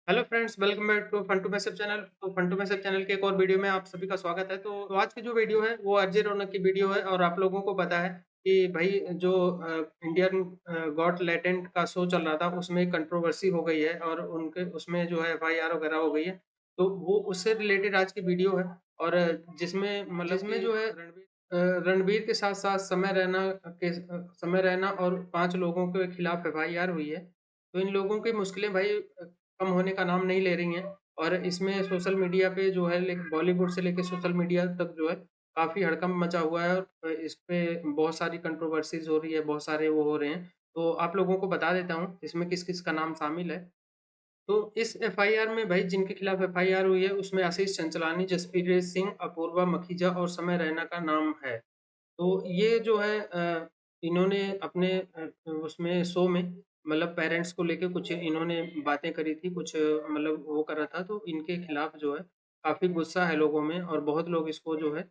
Hello friends, welcome back to fun to message channel. तो fun to message channel के एक और video में आप सभी का स्वागत है। तो आज की जो वीडियो है वो अजय रौनक की वीडियो है और आप लोगों को पता है कि भाई जो इंडियन गॉट लैटेंट का शो चल रहा था उसमें कंट्रोवर्सी हो गई है और उनके उसमें जो है एफआईआर वगैरह हो गई है। तो वो उससे रिलेटेड आज की वीडियो है और जिसमें जो है रणबीर के साथ-साथ समय रैना और 5 लोगों के खिलाफ एफआईआर हुई है। तो इन लोगों की मुश्किलें भाई कम होने का नाम नहीं ले रही हैं और इसमें सोशल मीडिया पे जो है बॉलीवुड से लेके सोशल मीडिया तक जो है काफ़ी हड़कंप मचा हुआ है और इस पे बहुत सारी कंट्रोवर्सीज़ हो रही है, बहुत सारे वो हो रहे हैं। तो आप लोगों को बता देता हूँ इसमें किस-किस का नाम शामिल है। तो इस एफआईआर में भाई जिनके खिलाफ एफआईआर हुई है उसमें आशीष चंचलानी, जसप्रीत सिंह, अपूर्वा मखीजा और समय रैना का नाम है। तो ये जो है इन्होंने अपने उसमें शो में मतलब पेरेंट्स को लेके कुछ इन्होंने बातें करी थी, कुछ मतलब वो करा था, तो इनके खिलाफ जो है काफ़ी गुस्सा है लोगों में और बहुत लोग इसको जो है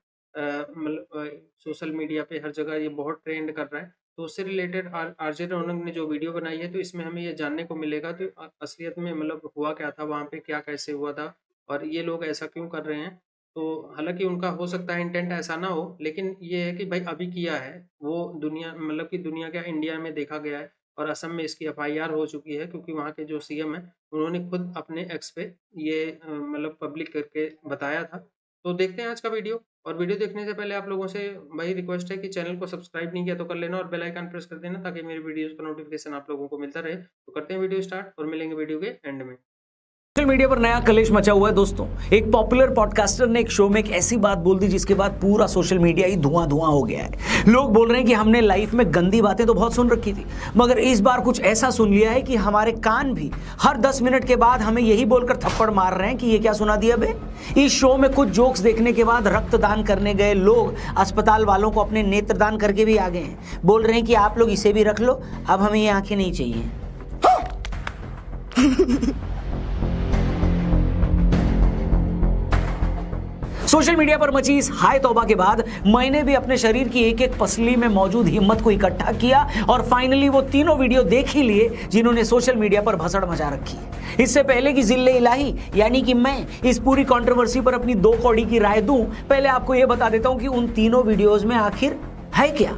सोशल मीडिया पे हर जगह ये बहुत ट्रेंड कर रहा है। तो उससे रिलेटेड आरजे रौनक ने जो वीडियो बनाई है, तो इसमें हमें ये जानने को मिलेगा कि असलियत में मतलब हुआ क्या था वहाँ पे, क्या कैसे हुआ था और ये लोग ऐसा क्यों कर रहे हैं। तो हालाँकि उनका हो सकता है इंटेंट ऐसा ना हो, लेकिन ये है कि भाई अभी किया है, वो दुनिया मतलब कि दुनिया क्या इंडिया में देखा गया है और असम में इसकी एफआईआर हो चुकी है क्योंकि वहाँ के जो सीएम हैं, उन्होंने खुद अपने एक्स पे ये मतलब पब्लिक करके बताया था। तो देखते हैं आज का वीडियो और वीडियो देखने से पहले आप लोगों से भाई रिक्वेस्ट है कि चैनल को सब्सक्राइब नहीं किया तो कर लेना और बेल आइकन प्रेस कर देना ताकि मेरी वीडियोज़ का नोटिफ़िकेशन आप लोगों को मिलता रहे। तो करते हैं वीडियो स्टार्ट और मिलेंगे वीडियो के एंड में। सोशल मीडिया पर नया कलेश मचा हुआ है दोस्तों। एक पॉपुलर पॉडकास्टर ने एक शो में एक ऐसी बात बोल दी जिसके बाद पूरा सोशल मीडिया ही धुआं धुआं हो गया है। लोग बोल रहे हैं कि हमने लाइफ में गंदी बातें तो बहुत सुन रखी थी, मगर इस बार कुछ ऐसा सुन लिया है कि हमारे कान भी हर 10 मिनट के बाद हमें यही बोलकर थप्पड़ मार रहे हैं कि ये क्या सुना दिया बे। इस शो में कुछ जोक्स देखने के बाद रक्तदान करने गए लोग अस्पताल वालों को अपने नेत्रदान करके भी आ गए हैं। बोल रहे हैं कि आप लोग इसे भी रख लो, अब हमें ये आंखें नहीं चाहिए। सोशल मीडिया पर मची इस हाय तौबा के बाद मैंने भी अपने शरीर की एक एक पसली में मौजूद हिम्मत को इकट्ठा किया और फाइनली वो तीनों वीडियो देख ही लिए जिन्होंने सोशल मीडिया पर भसड़ मचा रखी है। इससे पहले कि जिल्ले इलाही यानी कि मैं इस पूरी कंट्रोवर्सी पर अपनी 2 कौड़ी की राय दूं, पहले आपको यह बता देता हूं कि उन तीनों वीडियोज में आखिर है क्या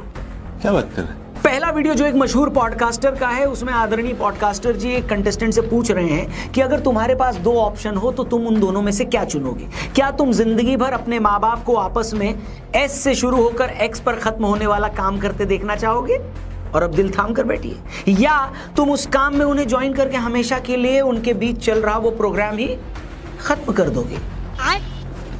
बात कर रहे हैं? पहला वीडियो जो एक मशहूर पॉडकास्टर का है, उसमें आदरणीय पॉडकास्टर जी एक कंटेस्टेंट से पूछ रहे हैं कि अगर तुम्हारे पास 2 ऑप्शन हो तो तुम उन दोनों में से क्या चुनोगे। क्या तुम जिंदगी भर अपने माँ बाप को आपस में एस से शुरू होकर एक्स पर खत्म होने वाला काम करते देखना चाहोगे और अब दिल थाम कर बैठिए, या तुम उस काम में उन्हें ज्वाइन करके हमेशा के लिए उनके बीच चल रहा वो प्रोग्राम ही खत्म कर दोगे।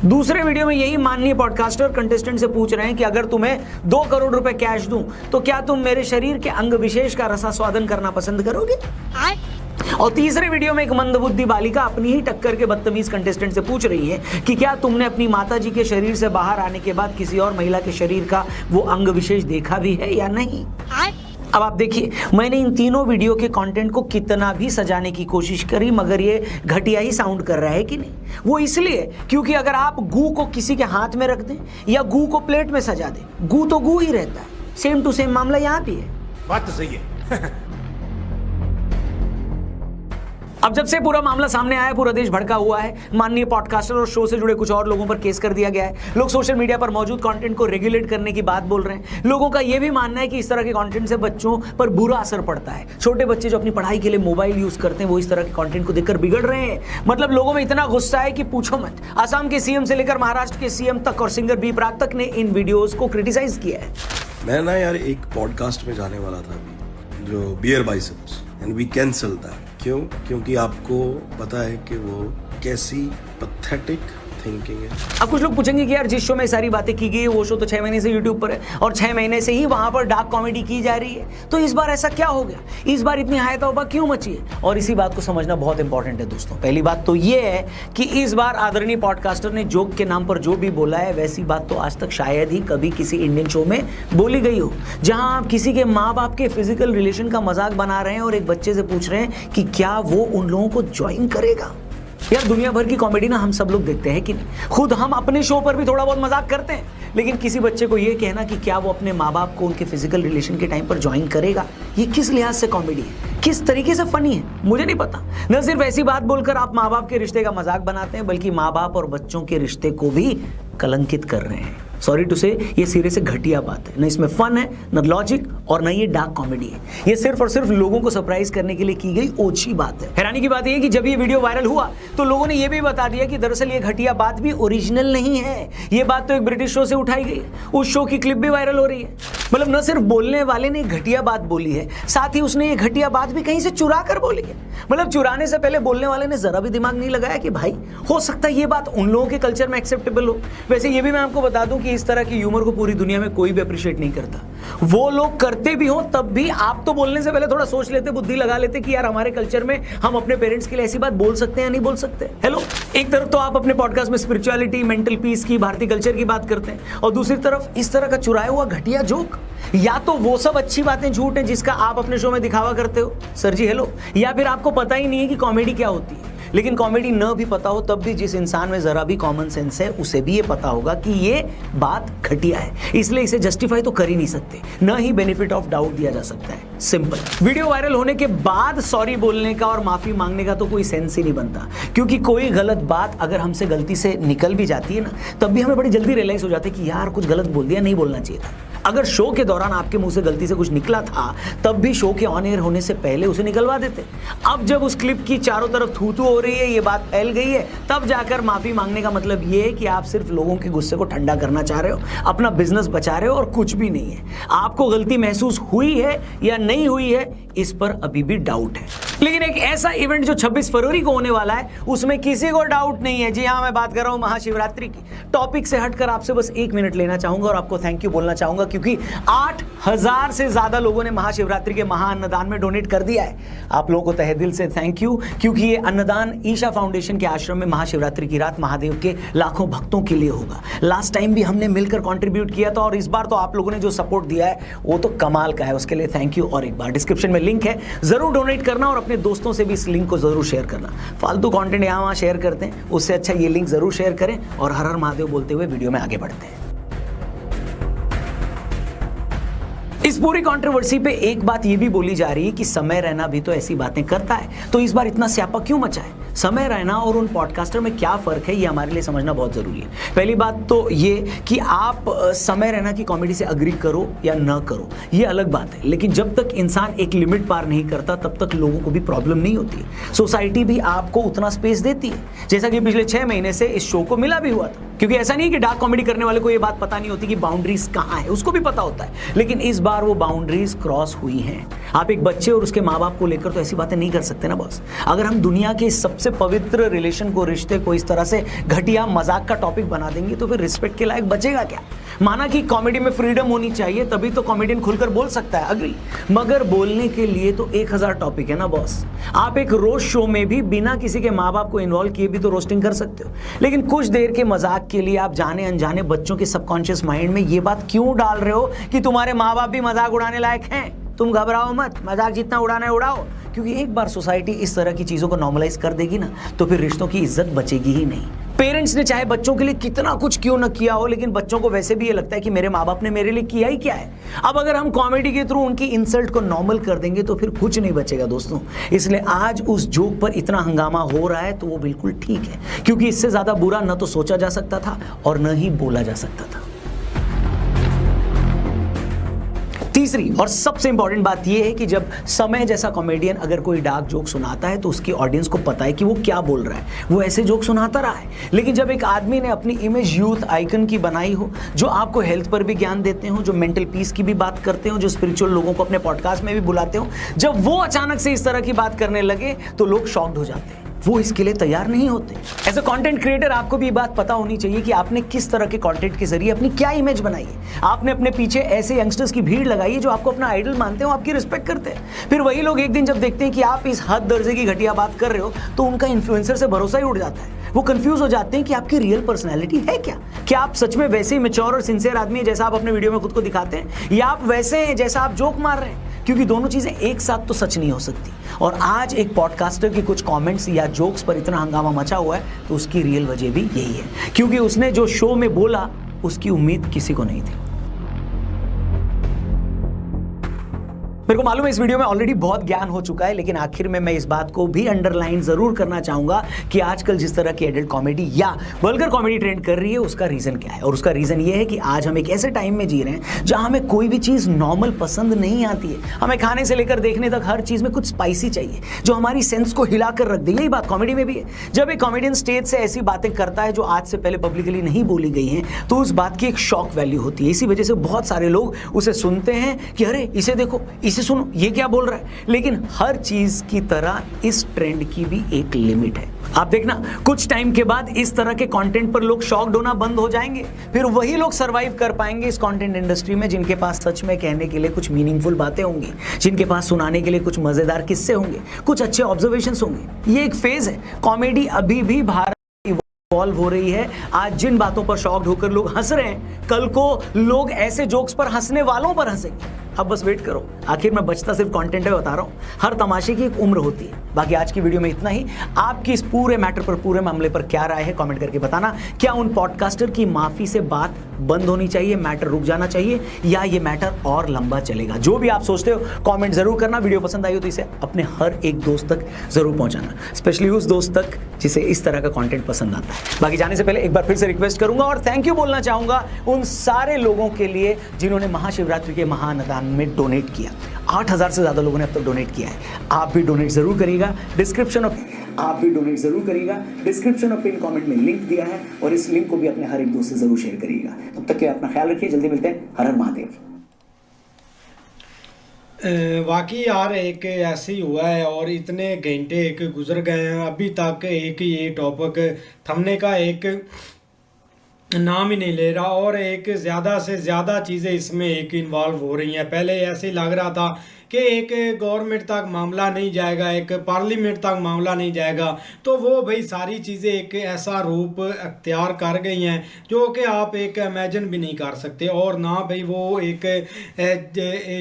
दूसरे वीडियो में यही माननीय पॉडकास्टर कंटेस्टेंट से पूछ रहे हैं कि अगर तुम्हें 2 करोड़ रुपए कैश दूं तो क्या तुम मेरे शरीर के अंग विशेष का रसास्वादन करना पसंद करोगे। और तीसरे वीडियो में एक मंदबुद्धि बालिका अपनी ही टक्कर के बदतमीज कंटेस्टेंट से पूछ रही है कि क्या तुमने अपनी माता जी के शरीर से बाहर आने के बाद किसी और महिला के शरीर का वो अंग विशेष देखा भी है या नहीं। अब आप देखिए, मैंने इन तीनों वीडियो के कंटेंट को कितना भी सजाने की कोशिश करी मगर ये घटिया ही साउंड कर रहा है कि नहीं। वो इसलिए क्योंकि अगर आप गू को किसी के हाथ में रख दें या गू को प्लेट में सजा दें, गू तो गू ही रहता है। सेम टू सेम मामला यहाँ भी है। बात तो सही है। अब जब से पूरा मामला सामने आया, पूरा देश भड़का हुआ है। माननीय पॉडकास्टर और शो से जुड़े कुछ और लोगों पर केस कर दिया गया है। लोग सोशल मीडिया पर मौजूद कंटेंट को रेगुलेट करने की बात बोल रहे हैं। लोगों का यह भी मानना है कि इस तरह के कंटेंट से बच्चों पर बुरा असर पड़ता है। छोटे बच्चे जो अपनी पढ़ाई के लिए मोबाइल यूज करते हैं वो इस तरह के कंटेंट को देखकर बिगड़ रहे हैं। मतलब लोगों में इतना गुस्सा है कि पूछो मत। असम के सीएम से लेकर महाराष्ट्र के सीएम तक और सिंगर बी प्राक तक ने इन वीडियोस को क्रिटिसाइज किया है। मैं ना यार एक पॉडकास्ट में जाने वाला था अभी, जो beer biceps, and we cancel that. क्यों? क्योंकि आपको पता है कि वो कैसी पैथेटिक थिंकिंग है। अब कुछ लोग पूछेंगे कि यार जिस शो में सारी बातें की गई है वो शो तो 6 महीने से यूट्यूब पर है और 6 महीने से ही वहां पर डार्क कॉमेडी की जा रही है, तो इस बार ऐसा क्या हो गया, इस बार इतनी हाय तौबा क्यों मची है। और इसी बात को समझना बहुत इंपॉर्टेंट है दोस्तों। पहली बात तो ये है कि इस बार आदरणीय पॉडकास्टर ने जोक के नाम पर जो भी बोला है वैसी बात तो आज तक शायद ही कभी किसी इंडियन शो में बोली गई हो, जहां आप किसी के माँ बाप के फिजिकल रिलेशन का मजाक बना रहे हैं और एक बच्चे से पूछ रहे हैं कि क्या वो उन लोगों को ज्वाइन करेगा। यार दुनिया भर की कॉमेडी ना हम सब लोग देखते हैं कि नहीं। खुद हम अपने शो पर भी थोड़ा बहुत मजाक करते हैं, लेकिन किसी बच्चे को ये कहना कि क्या वो अपने माँ बाप को उनके फिजिकल रिलेशन के टाइम पर ज्वाइन करेगा, ये किस लिहाज से कॉमेडी है, किस तरीके से फनी है, मुझे नहीं पता। न सिर्फ ऐसी बात बोलकर आप माँ बाप के रिश्ते का मजाक बनाते हैं, बल्कि माँ बाप और बच्चों के रिश्ते को भी कलंकित कर रहे हैं। सॉरी टू से, ये सिरे से घटिया बात है। न इसमें फन है, न लॉजिक, और न ये डार्क कॉमेडी है। ये सिर्फ और सिर्फ लोगों को सरप्राइज करने के लिए की गई ओछी बात है। हैरानी की बात यह है कि जब ये वीडियो वायरल हुआ तो लोगों ने ये भी बता दिया कि दरअसल ये घटिया बात भी ओरिजिनल नहीं है। ये बात तो एक ब्रिटिश शो से उठाई गई है, उस शो की क्लिप भी वायरल हो रही है। मतलब न सिर्फ बोलने वाले ने घटिया बात बोली है, साथ ही उसने ये घटिया बात भी कहीं से चुरा कर बोली है। मतलब चुराने से पहले बोलने वाले ने जरा भी दिमाग नहीं लगाया कि भाई हो सकता है ये बात उन लोगों के कल्चर में एक्सेप्टेबल हो। वैसे ये भी मैं आपको बता दूं कि इस तरह की ह्यूमर को पूरी दुनिया में कोई भी अप्रिशिएट नहीं करता। वो लोग करते भी हो तब भी आप तो बोलने से पहले थोड़ा सोच लेते, बुद्धि लगा लेते कि यार हमारे कल्चर में हम अपने पेरेंट्स के लिए ऐसी बात बोल सकते हैं या नहीं बोल सकते। हेलो, एक तरफ तो आप अपने पॉडकास्ट में स्पिरिचुअलिटी, मेंटल पीस की, भारतीय कल्चर की बात करते हैं, और दूसरी तरफ इस तरह का चुराया हुआ घटिया जोक। या तो वो सब अच्छी बातें झूठ हैं जिसका आप अपने शो में दिखावा करते हो सर जी, हेलो, या फिर आपको पता ही नहीं है कि कॉमेडी क्या होती है। लेकिन कॉमेडी न भी पता हो तब भी जिस इंसान में जरा भी कॉमन सेंस है उसे भी ये पता होगा कि ये बात घटिया है, इसलिए इसे जस्टिफाई तो कर ही नहीं सकते, न ही बेनिफिट ऑफ डाउट दिया जा सकता है। सिंपल। वीडियो वायरल होने के बाद सॉरी बोलने का और माफी मांगने का तो कोई सेंस ही नहीं बनता, क्योंकि कोई गलत बात अगर हमसे गलती से निकल भी जाती है ना, तब भी हमें बड़ी जल्दी रियलाइज हो जाता है कि यार कुछ गलत बोल दिया, नहीं बोलना चाहिए था। अगर शो के दौरान आपके मुंह से गलती से कुछ निकला था तब भी शो के ऑन एयर होने से पहले उसे निकलवा देते। अब जब उस क्लिप की चारों तरफ थू-थू हो रही है, ये बात फैल गई है, तब जाकर माफी मांगने का मतलब ये है कि आप सिर्फ लोगों के गुस्से को ठंडा करना चाह रहे हो, अपना बिजनेस बचा रहे हो, और कुछ भी नहीं है। आपको गलती महसूस हुई है या नहीं हुई है, इस पर अभी भी डाउट है। लेकिन एक ऐसा इवेंट जो 26 फरवरी को होने वाला है, उसमें किसी को डाउट नहीं है। जी हाँ, मैं बात कर रहा हूं महाशिवरात्रि की। टॉपिक से हटकर आपसे बस 1 मिनट लेना चाहूंगा और आपको थैंक यू बोलना चाहूंगा, क्योंकि 8000 से ज्यादा लोगों ने महाशिवरात्रि के महाअन्नदान में डोनेट कर दिया है। आप लोगों को तहे दिल से थैंक यू, क्योंकि ये अन्नदान ईशा फाउंडेशन के आश्रम में महाशिवरात्रि की रात महादेव के लाखों भक्तों के लिए होगा। लास्ट टाइम भी हमने मिलकर कंट्रीब्यूट किया था, और इस बार तो आप लोगों ने जो सपोर्ट दिया है वो तो कमाल का है। उसके लिए थैंक यू। और एक बार डिस्क्रिप्शन में लिंक है, जरूर डोनेट करना और अपने दोस्तों से भी इस लिंक को जरूर शेयर करना। फालतू कंटेंट यहाँ वहाँ शेयर करते हैं, उससे अच्छा ये लिंक जरूर शेयर करें। और हर हर महादेव बोलते हुए वीडियो में आगे बढ़ते हैं। इस पूरी कंट्रोवर्सी पे एक बात ये भी बोली जा रही है कि समय रैना भी तो ऐसी बातें करता है, तो इस बार इतना स्यापा क्यों मचा है? समय रैना और उन पॉडकास्टर में क्या फर्क है, ये हमारे लिए समझना बहुत जरूरी है। पहली बात तो ये कि आप समय रैना की कॉमेडी से अग्री करो या न करो, ये अलग बात है, लेकिन जब तक इंसान एक लिमिट पार नहीं करता तब तक लोगों को भी प्रॉब्लम नहीं होती है। सोसाइटी भी आपको उतना स्पेस देती है, जैसा कि पिछले 6 महीने से इस शो को मिला भी हुआ था। क्योंकि ऐसा नहीं कि डार्क कॉमेडी करने वाले को ये बात पता नहीं होती कि बाउंड्रीज कहाँ है, उसको भी पता होता है, लेकिन इस बार वो बाउंड्रीज क्रॉस हुई हैं। आप एक बच्चे और उसके माँ बाप को लेकर तो ऐसी बातें नहीं कर सकते ना बॉस। अगर हम दुनिया के सबसे पवित्र रिलेशन को, रिश्ते को इस तरह से घटिया मजाक का टॉपिक बना देंगे तो फिर रिस्पेक्ट के लायक बचेगा क्या? माना कि कॉमेडी में फ्रीडम होनी चाहिए, तभी तो कॉमेडियन खुलकर बोल सकता है, अग्री, मगर बोलने के लिए तो 1000 टॉपिक है ना बॉस। आप एक रोस्ट शो में भी बिना किसी के माँ बाप को इन्वॉल्व किए भी तो रोस्टिंग कर सकते हो, लेकिन कुछ देर के मजाक के लिए आप जाने अनजाने बच्चों के सबकॉन्शियस माइंड में ये बात क्यों डाल रहे हो कि तुम्हारे माँ बाप भी मजाक उड़ाने लायक हैं? तुम घबराओ मत, मजाक जितना उड़ाना है उड़ाओ, क्योंकि एक बार सोसाइटी इस तरह की चीजों को नॉर्मलाइज कर देगी ना, तो फिर रिश्तों की इज्जत बचेगी ही नहीं। पेरेंट्स ने चाहे बच्चों के लिए कितना कुछ क्यों न किया हो, लेकिन बच्चों को वैसे भी ये लगता है कि मेरे माँ बाप ने मेरे लिए किया ही क्या है। अब अगर हम कॉमेडी के थ्रू उनकी इंसल्ट को नॉर्मल कर देंगे तो फिर कुछ नहीं बचेगा दोस्तों। इसलिए आज उस जोक पर इतना हंगामा हो रहा है तो वो बिल्कुल ठीक है, क्योंकि इससे ज्यादा बुरा न तो सोचा जा सकता था और न ही बोला जा सकता था। तीसरी और सबसे इंपॉर्टेंट बात यह है कि जब समय जैसा कॉमेडियन अगर कोई डार्क जोक सुनाता है तो उसकी ऑडियंस को पता है कि वो क्या बोल रहा है, वो ऐसे जोक सुनाता रहा है। लेकिन जब एक आदमी ने अपनी इमेज यूथ आइकन की बनाई हो, जो आपको हेल्थ पर भी ज्ञान देते हो, जो मेंटल पीस की भी बात करते हो, जो स्पिरिचुअल लोगों को अपने पॉडकास्ट में भी बुलाते हो, जब वो अचानक से इस तरह की बात करने लगे तो लोग शॉक्ड हो जाते हैं, वो इसके लिए तैयार नहीं होते। एज अ कंटेंट क्रिएटर आपको भी ये बात पता होनी चाहिए कि आपने किस तरह के कंटेंट के जरिए अपनी क्या इमेज बनाई है। आपने अपने पीछे ऐसे यंगस्टर्स की भीड़ लगाई है जो आपको अपना आइडल मानते हो, आपकी रिस्पेक्ट करते हैं। फिर वही लोग एक दिन जब देखते हैं कि आप इस हद दर्जे की घटिया बात कर रहे हो तो उनका इन्फ्लुएंसर से भरोसा ही उड़ जाता है। वो कंफ्यूज हो जाते हैं कि आपकी रियल पर्सनैलिटी है क्या आप सच में वैसे ही मैच्योर और सिंसियर आदमी है जैसा आप अपने वीडियो में खुद को दिखाते हैं, या आप वैसे हैं जैसा आप जोक मार रहे हैं। क्योंकि दोनों चीज़ें एक साथ तो सच नहीं हो सकती। और आज एक पॉडकास्टर के कुछ कमेंट्स या जोक्स पर इतना हंगामा मचा हुआ है तो उसकी रियल वजह भी यही है, क्योंकि उसने जो शो में बोला उसकी उम्मीद किसी को नहीं थी। मेरे को मालूम है इस वीडियो में ऑलरेडी बहुत ज्ञान हो चुका है, लेकिन आखिर में मैं इस बात को भी अंडरलाइन जरूर करना चाहूंगा कि आजकल जिस तरह की एडल्ट कॉमेडी या वल्गर कॉमेडी ट्रेंड कर रही है उसका रीजन क्या है। और उसका रीजन ये है कि आज हम एक ऐसे टाइम में जी रहे हैं जहां हमें कोई भी चीज नॉर्मल पसंद नहीं आती है। हमें खाने से लेकर देखने तक हर चीज में कुछ स्पाइसी चाहिए जो हमारी सेंस को हिलाकर रख दे। यही बात कॉमेडी में भी है। जब एक कॉमेडियन स्टेज से ऐसी बातें करता है जो आज से पहले पब्लिकली नहीं बोली गई हैं तो उस बात की एक शॉक वैल्यू होती है। इसी वजह से बहुत सारे लोग उसे सुनते हैं कि अरे इसे देखो, इसे सुनो, ये क्या बोल रहा है। लेकिन हर चीज की तरह इस ट्रेंड की भी एक लिमिट है। आप देखना कुछ टाइम के बाद इस तरह के कंटेंट पर लोग शॉक्ड होना बंद हो जाएंगे। फिर वही लोग सरवाइव कर पाएंगे इस कंटेंट इंडस्ट्री में जिनके पास सच में कहने के लिए कुछ मीनिंगफुल बातें होंगी, जिनके पास सुनाने के लिए कुछ मजेदार किस्से होंगे, कुछ अच्छे ऑब्जर्वेशंस होंगे। ये एक फेज है। कॉमेडी अभी भी भारत इवॉल्व हो रही है। आज जिन बातों पर शॉक्ड होकर लोग हंस रहे हैं, कल को लोग ऐसे जोक्स पर हंसने वालों पर हंसेंगे। अब बस वेट करो। आखिर में बचता सिर्फ कंटेंट है, बता रहा हूं। हर तमाशे की एक उम्र होती है। बाकी आज की वीडियो में इतना ही। आपकी इस पूरे मैटर पर, पूरे मामले पर क्या राय है कमेंट करके बताना। क्या उन पॉडकास्टर की माफी से बात बंद होनी चाहिए, मैटर रुक जाना चाहिए, या ये मैटर और लंबा चलेगा? जो भी आप सोचते हो कमेंट जरूर करना। वीडियो पसंद आई हो तो इसे अपने हर एक दोस्त तक जरूर पहुंचाना, स्पेशली उस दोस्त तक जिसे इस तरह का कंटेंट पसंद आता है। बाकी जाने से पहले एक बार फिर से रिक्वेस्ट करूंगा और थैंक यू बोलना चाहूंगा उन सारे लोगों के लिए जिन्होंने महाशिवरात्रि के महाअन्नदान में डोनेट किया। 8000 से ज्यादा लोगों ने अब तक डोनेट किया है। आप भी डोनेट जरूर करिएगा। डिस्क्रिप्शन ऑफ पिन कमेंट में लिंक दिया है और इस लिंक को भी अपने हर एक दोस्त से जरूर शेयर करिएगा। तब तक के अपना ख्याल रखिए। जल्दी मिलते हैं। हर हर महादेव। वाकई यार एक ऐसे ही हुआ है और इतने घंटे एक गुजर गए हैं, अभी तक एक ये टॉपिक थमने का एक नाम ही नहीं ले रहा और एक ज़्यादा से ज़्यादा चीज़ें इसमें एक इन्वॉल्व हो रही हैं। पहले ऐसे ही लग रहा था कि एक गवर्नमेंट तक मामला नहीं जाएगा, एक पार्लियामेंट तक मामला नहीं जाएगा, तो वो भाई सारी चीज़ें एक ऐसा रूप अख्तियार कर गई हैं जो कि आप एक इमेजिन भी नहीं कर सकते। और ना भाई वो एक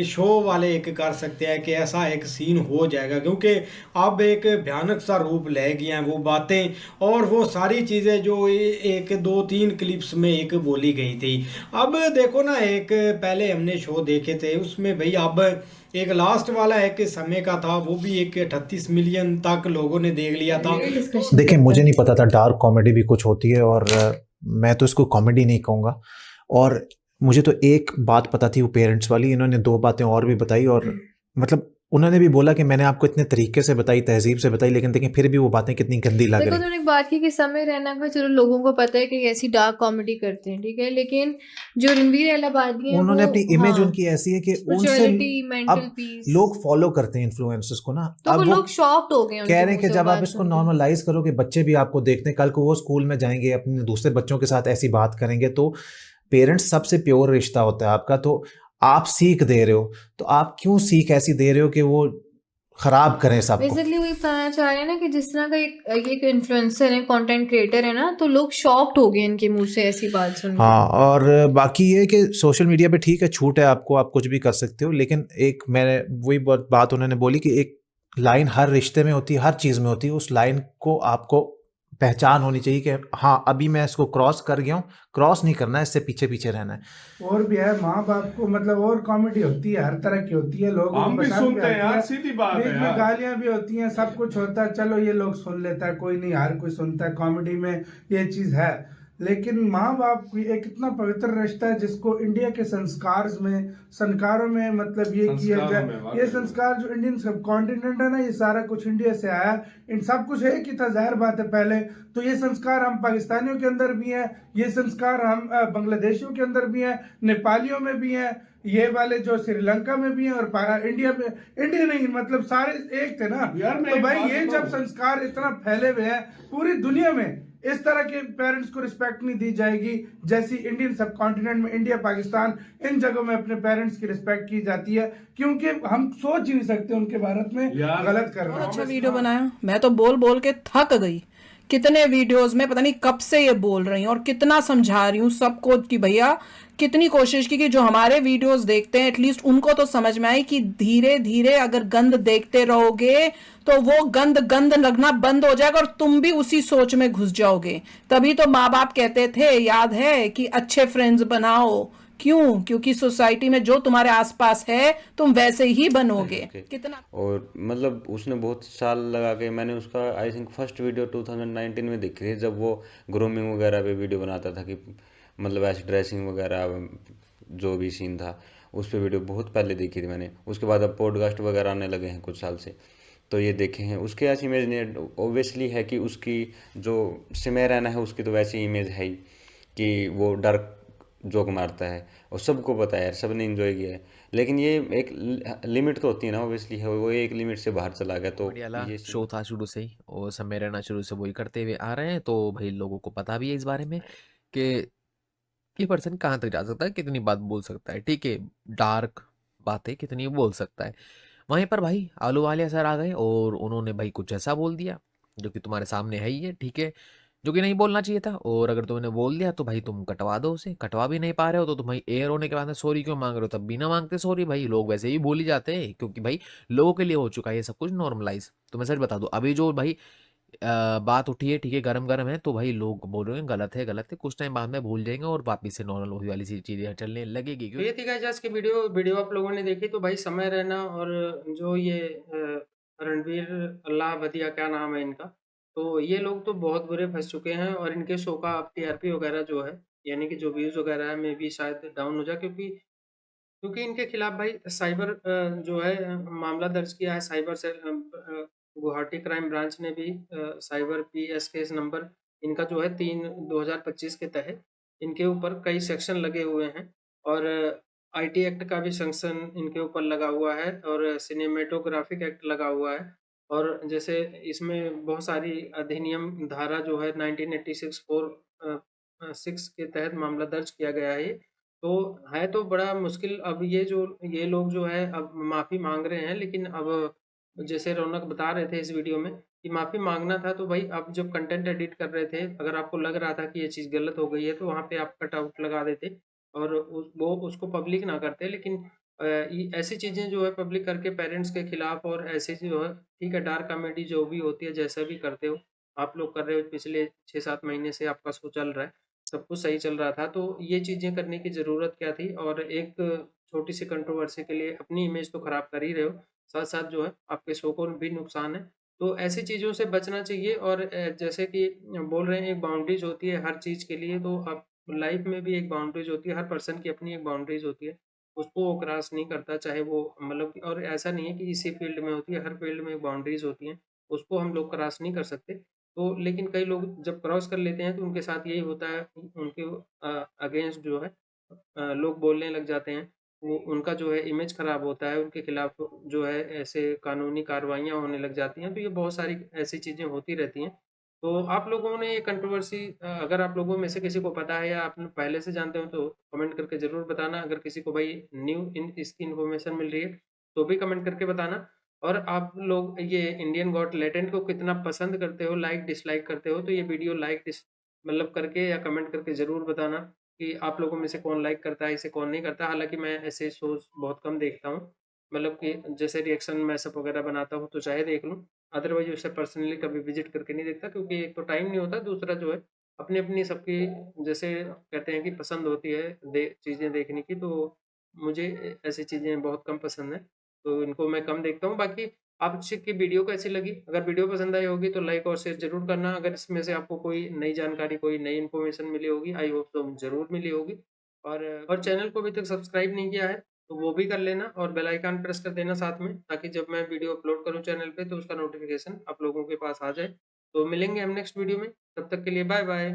शो वाले एक कर सकते हैं कि ऐसा एक सीन हो जाएगा, क्योंकि अब एक भयानक सा रूप ले गई हैं वो बातें और वो सारी चीज़ें जो एक 2-3 क्लिप्स में एक बोली गई थी। अब देखो ना, एक पहले हमने शो देखे थे उसमें भाई अब एक लास्ट वाला एक समय का था, वो भी एक 38 मिलियन तक लोगों ने देख लिया था। देखिए मुझे नहीं पता था डार्क कॉमेडी भी कुछ होती है और मैं तो इसको कॉमेडी नहीं कहूँगा। और मुझे तो एक बात पता थी वो पेरेंट्स वाली, इन्होंने 2 बातें और भी बताई और मतलब उन्होंने भी बोला कि मैंने आपको इतने तरीके से बताई, तहजीब से बताई, लेकिन देखिए फिर भी वो बातें कितनी गंदी लग रही। देखो तुमने एक बात की कि समय रैना का चलो लोगों को पता है कि ऐसी डार्क कॉमेडी करते हैं, ठीक है, लेकिन जो रणवीर अलाहाबादी हैं उन्होंने अपनी इमेज उनकी ऐसी है कि उनसे मेंटल पीस लोग फॉलो करते हैं इन्फ्लुएंसर्स को ना। तो वो लोग शॉक्ड हो गए, कह रहे हैं कि जब आप इसको नॉर्मलाइज करो कि बच्चे भी आपको देखते हैं, कल को वो स्कूल में जाएंगे अपने दूसरे बच्चों के साथ ऐसी बात करेंगे, तो पेरेंट्स सबसे प्योर रिश्ता होता है आपका। तो आप सीख दे रहे हो, तो आप क्यों सीख ऐसी दे रहे हो कि वो खराब करें सब। बेसिकली वही बताना चाह रहे हैं ना कि जिस तरह का एक इन्फ्लुएंसर है, कंटेंट क्रिएटर है ना, तो लोग शॉक्ड हो गए इनके मुंह से ऐसी बात सुन। हाँ, और बाकी ये कि सोशल मीडिया पे ठीक है, छूट है आपको, आप कुछ भी कर सकते हो, लेकिन एक मैंने वही बात उन्होंने बोली कि एक लाइन हर रिश्ते में होती है, हर चीज़ में होती है। उस लाइन को आपको पहचान होनी चाहिए कि हाँ अभी मैं इसको क्रॉस कर गया हूँ, क्रॉस नहीं करना है, इससे पीछे पीछे रहना है। और भी है माँ बाप को मतलब और कॉमेडी होती है, हर तरह की होती है, लोग हम भी सुनते हैं यार, सीधी बात है यार, गालियां भी होती हैं, सब कुछ होता है। चलो ये लोग सुन लेता है, कोई नहीं, हर कोई सुनता है, कॉमेडी में ये चीज है। लेकिन माँ बाप की एक इतना पवित्र रिश्ता है जिसको इंडिया के संस्कारों में मतलब ये किया जाए। ये संस्कार जो इंडियन सब कॉन्टिनेंट है ना, ये सारा कुछ इंडिया से आया। इन सब कुछ एक ही था, जाहिर बात है। पहले तो ये संस्कार हम पाकिस्तानियों के अंदर भी हैं, ये संस्कार हम बांग्लादेशियों के अंदर भी हैं, नेपालियों में भी हैं, ये वाले जो श्रीलंका में भी हैं, और इंडिया में, इंडिया नहीं मतलब सारे एक थे ना यार। तो भाई ये जब संस्कार इतना फैले हुए हैं पूरी दुनिया में, इस तरह के पेरेंट्स को रिस्पेक्ट नहीं दी जाएगी जैसी इंडियन सब कॉन्टिनेंट में, इंडिया, पाकिस्तान, इन जगहों में अपने पेरेंट्स की रिस्पेक्ट की जाती है, क्योंकि हम सोच ही नहीं सकते उनके भारत में गलत कर रहे हैं। अच्छा वीडियो बनाया, मैं तो बोल बोल के थक गई कितने वीडियोस में पता नहीं कब से ये बोल रही हूँ और कितना समझा रही हूँ सबको कि भैया कितनी कोशिश की कि जो हमारे वीडियोस देखते हैं एटलीस्ट उनको तो समझ में आए कि धीरे धीरे अगर गंद देखते रहोगे तो वो गंद लगना बंद हो जाएगा और तुम भी उसी सोच में घुस जाओगे। तभी तो माँ बाप कहते थे, याद है, कि अच्छे फ्रेंड्स बनाओ। क्यों? क्योंकि सोसाइटी में जो तुम्हारे आसपास है तुम वैसे ही बनोगे। कितना और मतलब उसने बहुत साल लगा के, मैंने उसका आई थिंक फर्स्ट वीडियो 2019 में देखी थी, जब वो ग्रूमिंग वगैरह पे वीडियो बनाता था कि मतलब ऐसे ड्रेसिंग वगैरह जो भी सीन था उस पे वीडियो बहुत पहले देखी थी मैंने। उसके बाद अब पॉडकास्ट वगैरह आने लगे हैं कुछ साल से, तो ये देखे हैं। उसके ऐसी इमेज नहीं ऑब्वियसली है कि उसकी जो सिमर रैना है उसकी तो वैसी इमेज है ही कि वो डार्क जोक मारता है और सबको पता है यार, सब ने एंजॉय किया है। लेकिन ये एक लिमिट तो होती है ना, ऑब्वियसली है वो एक लिमिट से बाहर चला गया तो ये शो था शुरू से ही और समय रहना शुरू से वही करते हुए आ रहे हैं। तो भाई लोगों को पता भी है इस बारे में कि ये पर्सन कहाँ तक जा सकता है, कितनी बात बोल सकता है। ठीक है, डार्क बातें कितनी बोल सकता है। वहीं पर भाई आलू वालिया सर आ गए और उन्होंने भाई कुछ ऐसा बोल दिया जो कि तुम्हारे सामने है ही है, ठीक है, जो कि नहीं बोलना चाहिए था। और अगर तुमने बोल दिया तो भाई तुम कटवा दो उसे। कटवा भी नहीं पा रहे हो तो तुम भाई एयर होने के बाद में सॉरी क्यों मांग रहे हो? तब भी ना मांगते सॉरी, भाई लोग वैसे ही बोल ही जाते हैं क्योंकि भाई लोगों के लिए हो चुका है ये सब कुछ नॉर्मलाइज। तो मैं सच बता दूं, अभी जो भाई बात उठी है, ठीक है, गरम गरम है, तो भाई लोग बोल रहे हैं गलत है गलत है, कुछ टाइम बाद में भूल जाएंगे और वापिस से नॉर्मल वही वाली सी चीजें चलने लगेगी। तो ये थी गाइस आज की वीडियो वीडियो आप लोगों ने देखी। तो भाई समय रहना और जो ये रणवीर अल्लाह वधिया, क्या नाम है इनका, तो ये लोग तो बहुत बुरे फंस चुके हैं और इनके शो का अब टीआरपी वगैरह जो है, यानी कि जो व्यूज वगैरह है, मे भी शायद डाउन हो जाए, क्योंकि क्योंकि इनके खिलाफ भाई साइबर जो है मामला दर्ज किया है साइबर से गुवाहाटी क्राइम ब्रांच ने भी साइबर पीएस केस नंबर इनका जो है 3/2025 के तहत इनके ऊपर कई सेक्शन लगे हुए हैं और आईटी एक्ट का भी सेक्शन इनके ऊपर लगा हुआ है और सिनेमेटोग्राफिक एक्ट लगा हुआ है। और जैसे इसमें बहुत सारी अधिनियम धारा जो है 1986 6 के तहत मामला दर्ज किया गया है। तो है तो बड़ा मुश्किल। अब ये लोग जो है अब माफ़ी माँग रहे हैं, लेकिन अब जैसे रौनक बता रहे थे इस वीडियो में कि माफ़ी माँगना था तो भाई आप जब कंटेंट एडिट कर रहे थे, अगर आपको लग रहा था कि ये चीज़ गलत हो गई है तो वहाँ पे आप कट आउट लगा देते और उसको पब्लिक ना करते। लेकिन ऐसी चीज़ें जो है पब्लिक करके पेरेंट्स के खिलाफ और ऐसे जो है, ठीक है, डार्क कॉमेडी जो भी होती है जैसा भी करते हो आप लोग कर रहे हो, पिछले 6-7 महीने से आपका शो चल रहा है, सब कुछ सही चल रहा था, तो ये चीज़ें करने की ज़रूरत क्या थी? और एक छोटी-सी कंट्रोवर्सी के लिए अपनी इमेज तो खराब कर ही रहे हो, साथ-साथ जो है आपके शो को भी नुकसान है। तो ऐसी चीज़ों से बचना चाहिए और जैसे कि बोल रहे हैं एक बाउंड्रीज़ होती है हर चीज़ के लिए, तो आप लाइफ़ में भी एक बाउंड्रीज़ होती है, हर पर्सन की अपनी एक बाउंड्रीज़ होती है, उसको वो क्रॉस नहीं करता, चाहे वो मतलब कि, और ऐसा नहीं है कि इसी फील्ड में होती है, हर फील्ड में एक बाउंड्रीज़ होती हैं, उसको हम लोग क्रॉस नहीं कर सकते। तो लेकिन कई लोग जब क्रॉस कर लेते हैं तो उनके साथ यही होता है, उनके अगेंस्ट जो है लोग बोलने लग जाते हैं, वो उनका जो है इमेज खराब होता है, उनके खिलाफ जो है ऐसे कानूनी कार्रवाइयाँ होने लग जाती हैं। तो ये बहुत सारी ऐसी चीज़ें होती रहती हैं। तो आप लोगों ने ये कंट्रोवर्सी अगर आप लोगों में से किसी को पता है या आप पहले से जानते हो तो कमेंट करके ज़रूर बताना। अगर किसी को भाई इसकी इन्फॉर्मेशन मिल रही है तो भी कमेंट करके बताना। और आप लोग ये इंडियन गॉट टैलेंट को कितना पसंद करते हो, लाइक डिसलाइक करते हो, तो ये वीडियो लाइक मतलब करके या कमेंट करके ज़रूर बताना कि आप लोगों में से कौन लाइक करता है, इसे कौन नहीं करता। हालाँकि मैं ऐसे शोज़ बहुत कम देखता हूँ, मतलब कि जैसे रिएक्शन मैशअप वगैरह बनाता हूँ तो चाहे देख लूँ, अदरवाइज़ उसे पर्सनली कभी विज़िट करके नहीं देखता, क्योंकि एक तो टाइम नहीं होता, दूसरा जो है अपनी-अपनी सबकी जैसे कहते हैं कि पसंद होती है चीज़ें देखने की, तो मुझे ऐसी चीज़ें बहुत कम पसंद हैं, तो इनको मैं कम देखता हूँ। बाकी आपकी वीडियो कैसी लगी? अगर वीडियो पसंद आई होगी तो लाइक और शेयर ज़रूर करना। अगर इसमें से आपको कोई नई जानकारी, कोई नई इन्फॉर्मेशन मिली होगी, आई होप तो ज़रूर मिली होगी। और चैनल को अभी तक सब्सक्राइब नहीं किया है तो वो भी कर लेना और बेल आइकन प्रेस कर देना साथ में, ताकि जब मैं वीडियो अपलोड करूँ चैनल पे तो उसका नोटिफ़िकेशन आप लोगों के पास आ जाए। तो मिलेंगे हम नेक्स्ट वीडियो में, तब तक के लिए बाय बाय।